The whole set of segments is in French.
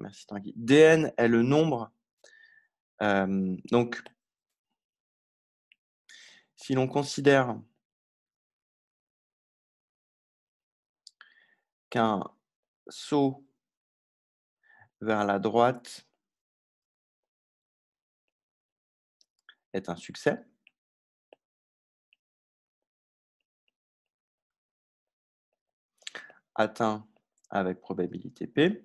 Merci Tanguy. Dn est le nombre. Donc, si l'on considère qu'un saut vers la droite est un succès, atteint avec probabilité P,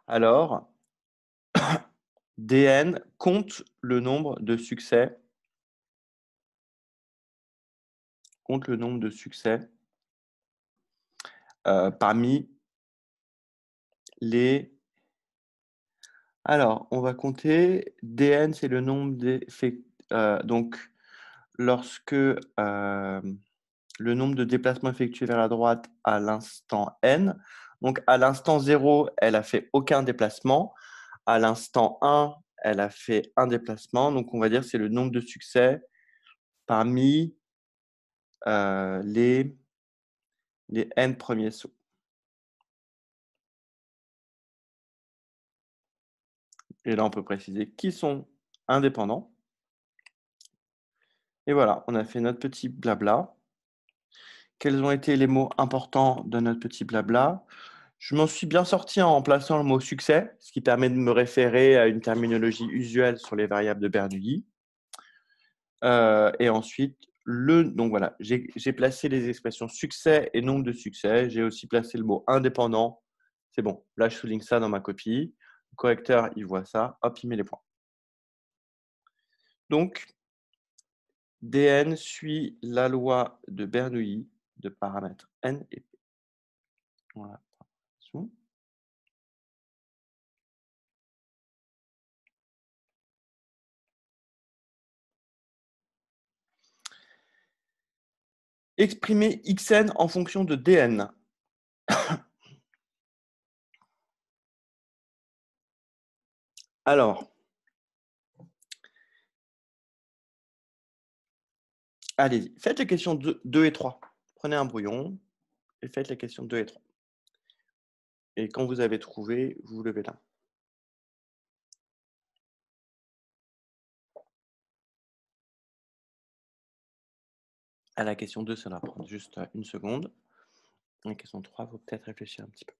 alors Dn compte le nombre de succès, parmi les... Alors, on va compter. Dn, c'est le nombre d'effets. Donc, lorsque le nombre de déplacements effectués vers la droite à l'instant n, donc à l'instant 0, elle a fait aucun déplacement. À l'instant 1, elle a fait un déplacement. Donc, on va dire que c'est le nombre de succès parmi les n premiers sauts. Et là, on peut préciser qu'ils sont indépendants. Et voilà, on a fait notre petit blabla. Quels ont été les mots importants de notre petit blabla? Je m'en suis bien sorti en plaçant le mot succès, ce qui permet de me référer à une terminologie usuelle sur les variables de Bernoulli. Et ensuite, donc voilà, j'ai placé les expressions succès et nombre de succès. J'ai aussi placé le mot indépendant. C'est bon, là je souligne ça dans ma copie. Le correcteur, il voit ça, hop, il met les points. Donc, Dn suit la loi de Bernoulli de paramètres n et p. Voilà. Exprimer xn en fonction de dn. Alors, allez-y, faites les questions 2 et 3. Prenez un brouillon et faites les questions 2 et 3. Et quand vous avez trouvé, vous levez la main. À la question 2, ça va prendre juste une seconde. La question 3, il faut peut-être réfléchir un petit peu.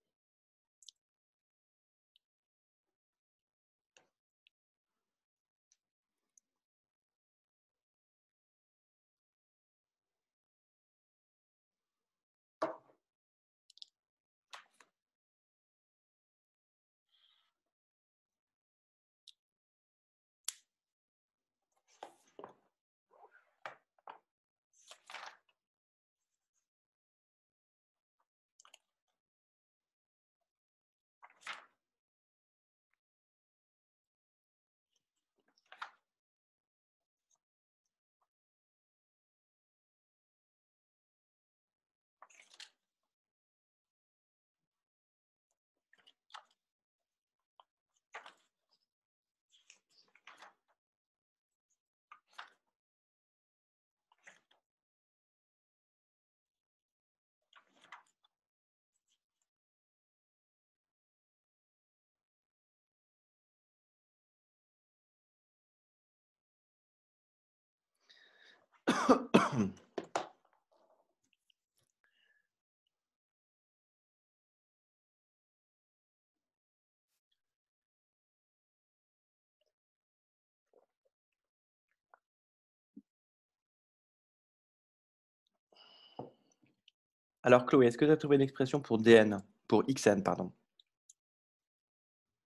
Alors, Chloé, est-ce que tu as trouvé une expression pour dn, pour xn, pardon?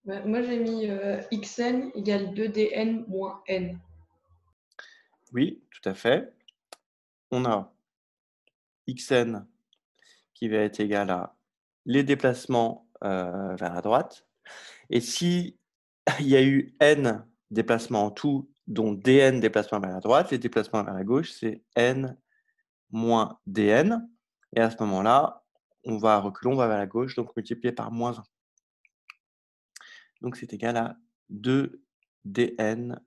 Moi, j'ai mis xn égale 2dn moins n. Oui, tout à fait. On a xn qui va être égal à les déplacements vers la droite. Et si il y a eu n déplacements en tout, dont dn déplacements vers la droite, les déplacements vers la gauche, c'est n moins dn. Et à ce moment-là, on va reculer, on va vers la gauche, donc multiplié par moins 1. Donc c'est égal à 2dn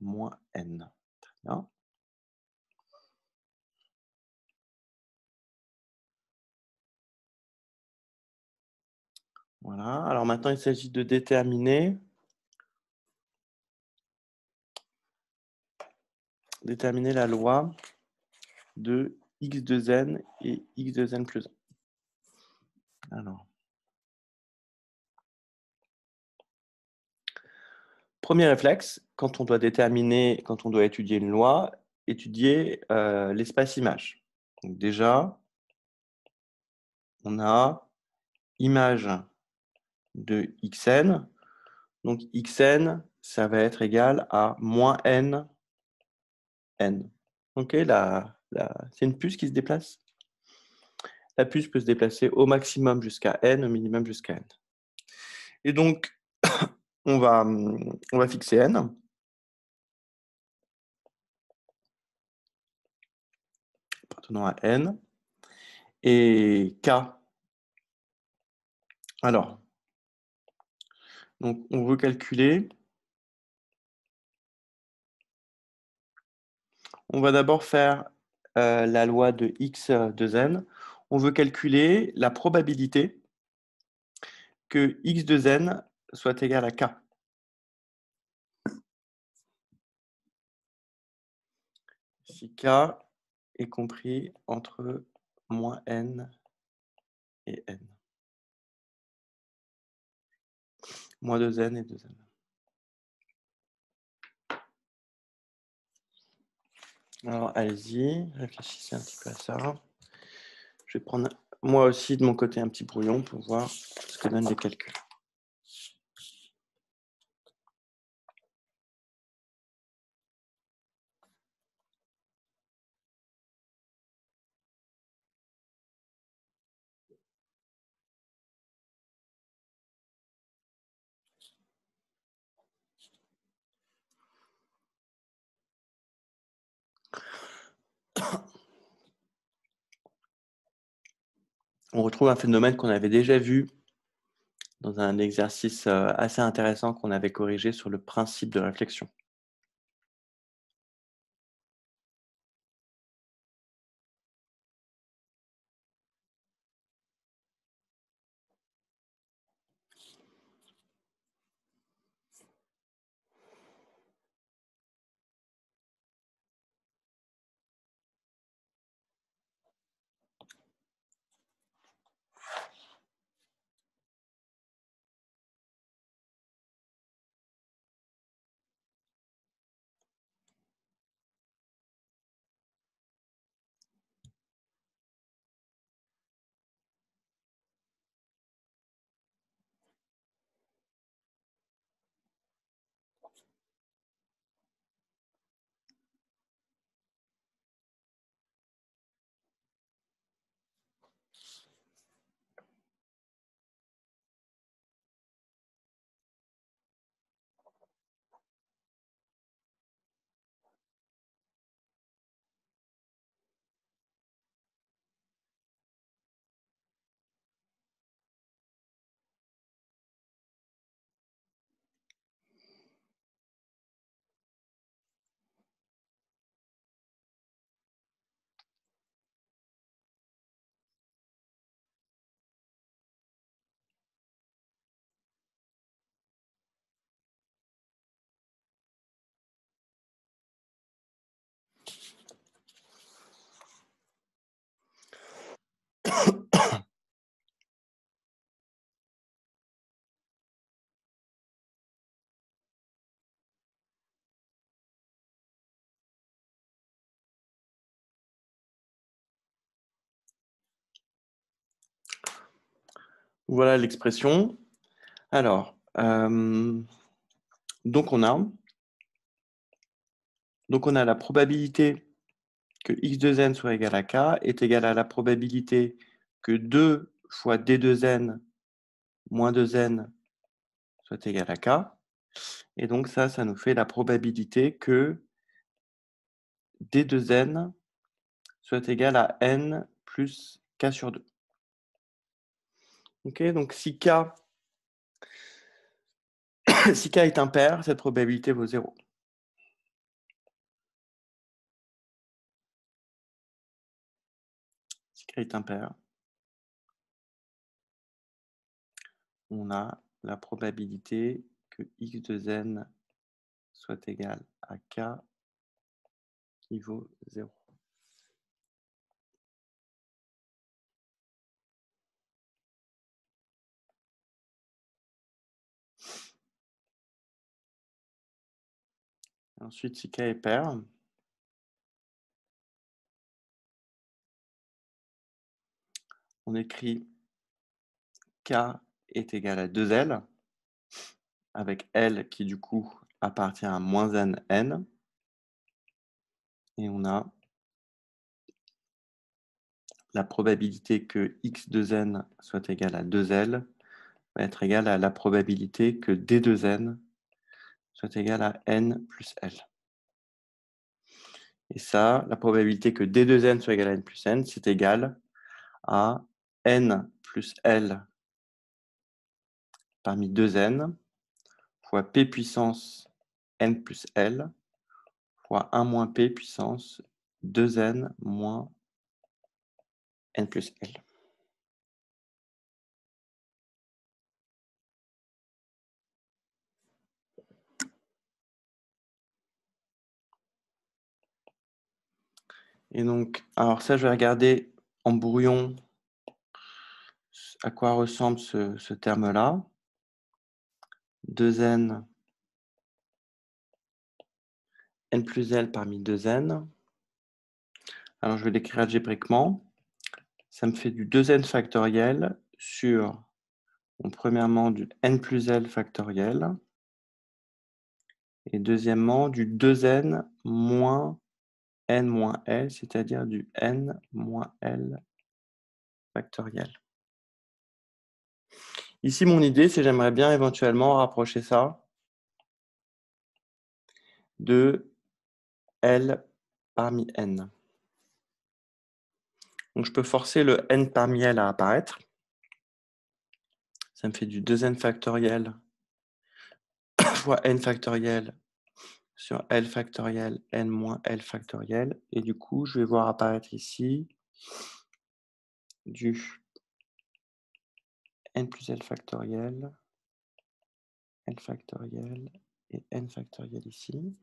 moins n. Très bien. Voilà. Alors maintenant, il s'agit de déterminer la loi de x de n et x de n plus 1. Alors, premier réflexe, quand on doit étudier une loi, étudier l'espace image. Donc déjà, on a image de xn. Donc xn, ça va être égal à moins n. Ok, c'est une puce qui se déplace. La puce peut se déplacer au maximum jusqu'à n, au minimum jusqu'à n. Et donc, on va fixer n appartenant à n et k. Alors, donc on veut calculer. On va d'abord faire la loi de x de n. On veut calculer la probabilité que x de n soit égal à k. Si k est compris entre moins n et n. Moins 2n et 2n. Alors, allez-y, réfléchissez un petit peu à ça. Je vais prendre moi aussi de mon côté un petit brouillon pour voir ce que donnent les calculs. On retrouve un phénomène qu'on avait déjà vu dans un exercice assez intéressant qu'on avait corrigé sur le principe de réflexion. Voilà l'expression. Alors, donc on a la probabilité que x de n soit égal à k est égal à la probabilité que 2 fois d de n moins 2n soit égal à k. Et donc ça nous fait la probabilité que d de n soit égal à n plus k sur 2. Ok, donc si k, si k est impair, cette probabilité vaut 0. Si k est impair, on a la probabilité que x de n soit égal à k qui vaut 0. Ensuite, si k est pair, on écrit k est égal à 2L, avec L qui du coup appartient à moins n, et on a la probabilité que x de n soit égal à 2L va être égale à la probabilité que d de n soit égal à n plus L. Et ça, la probabilité que d de n soit égal à n plus n, c'est égal à n plus L parmi 2n fois p puissance n plus L fois 1 moins p puissance 2n moins n plus L. Et donc, alors ça, je vais regarder en brouillon à quoi ressemble ce terme-là. 2n, n plus L parmi 2n. Alors, je vais l'écrire algébriquement. Ça me fait du 2n factoriel sur, bon, premièrement, du n plus L factoriel. Et deuxièmement, du 2n moins n moins L, c'est-à-dire du n moins L factoriel. Ici, mon idée, c'est j'aimerais bien éventuellement rapprocher ça de L parmi n. Donc, je peux forcer le n parmi L à apparaître. Ça me fait du 2n factoriel fois n factoriel sur L factoriel n moins L factoriel. Et du coup, je vais voir apparaître ici du n plus L factoriel et n factoriel ici.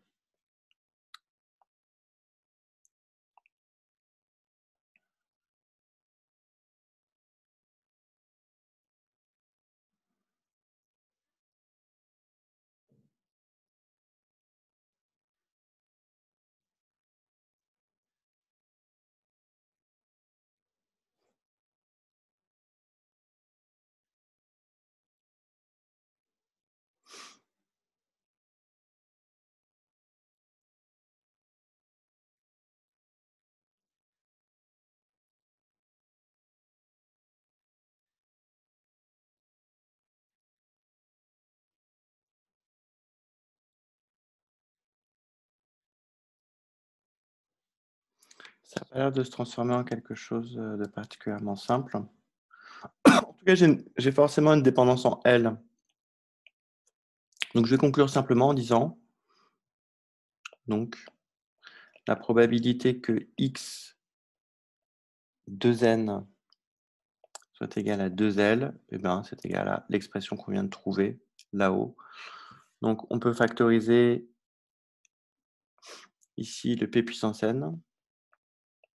Ça n'a pas l'air de se transformer en quelque chose de particulièrement simple. En tout cas, j'ai forcément une dépendance en L. Donc, je vais conclure simplement en disant donc, la probabilité que x 2n soit égal à 2L, eh ben, c'est égal à l'expression qu'on vient de trouver là-haut. Donc, on peut factoriser ici le p puissance n.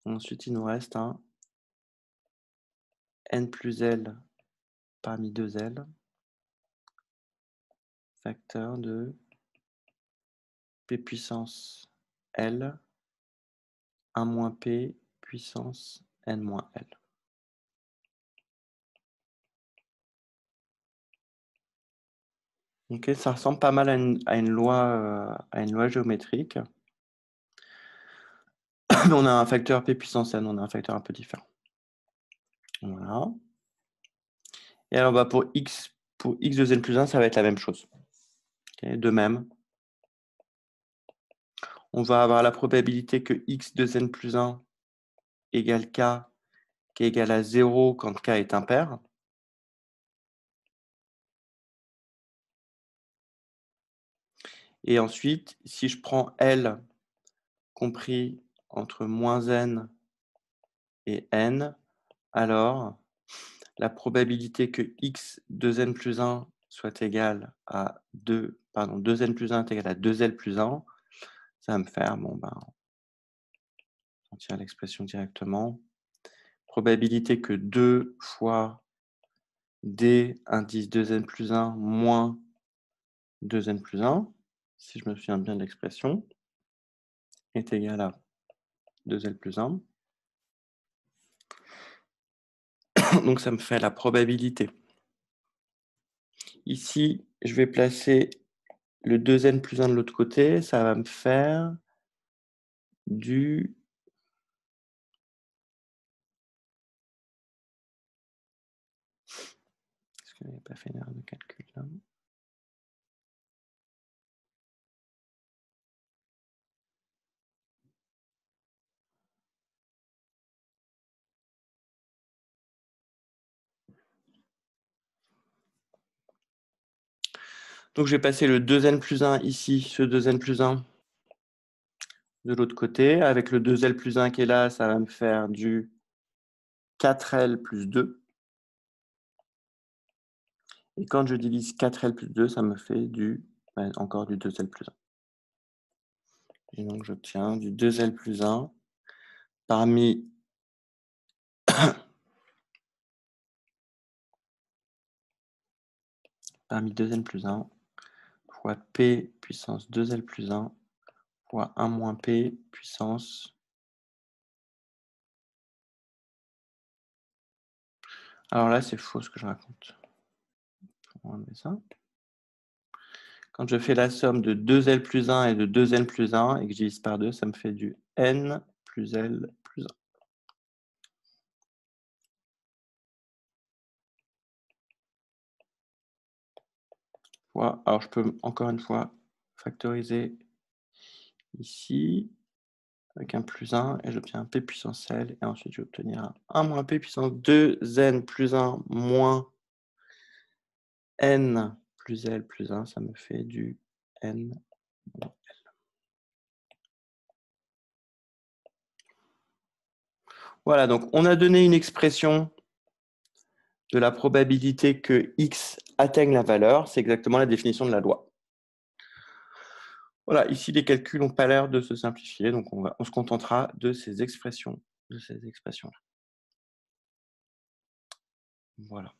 Ensuite, il nous reste un n plus L parmi 2L, facteur de p puissance L, 1 moins p puissance n moins L. Ok, ça ressemble pas mal à une loi géométrique. Mais on a un facteur p puissance n, on a un facteur un peu différent. Voilà. Et alors, bah, pour x de n plus 1, ça va être la même chose. Okay, de même, on va avoir la probabilité que x de n plus 1 égale k, qui est égal à 0 quand k est impair. Et ensuite, si je prends L compris entre moins n et n, alors la probabilité que x 2n plus 1 soit égal à 2n plus 1 est égal à 2l plus 1, ça va me faire, on tire l'expression directement. Probabilité que 2 fois d indice 2n plus 1 moins 2n plus 1, si je me souviens bien de l'expression, est égal à 2l plus 1. Donc ça me fait la probabilité. Ici, je vais placer le 2n plus 1 de l'autre côté, ça va me faire du... Est-ce que je n'avais pas fait une erreur de calcul là? Donc je vais passer le 2n plus 1 ici, ce 2n plus 1 de l'autre côté. Avec le 2l plus 1 qui est là, ça va me faire du 4l plus 2. Et quand je divise 4l plus 2, ça me fait encore du 2l plus 1. Et donc j'obtiens du 2l plus 1 parmi parmi 2n plus 1 fois p puissance 2l plus 1 fois 1 moins p puissance... Alors là, c'est faux ce que je raconte. On va enlever ça. Quand je fais la somme de 2l plus 1 et de 2n plus 1 et que je divise par 2, ça me fait du n plus l plus 1. Voilà. Alors je peux encore une fois factoriser ici avec un plus 1 et j'obtiens un p puissance l et ensuite je vais obtenir un 1 moins p puissance 2n plus 1 moins n plus l plus 1, ça me fait du n moins l. Voilà, donc on a donné une expression de la probabilité que x atteigne la valeur. C'est exactement la définition de la loi. Voilà, ici les calculs n'ont pas l'air de se simplifier, donc on se contentera de ces expressions. Voilà.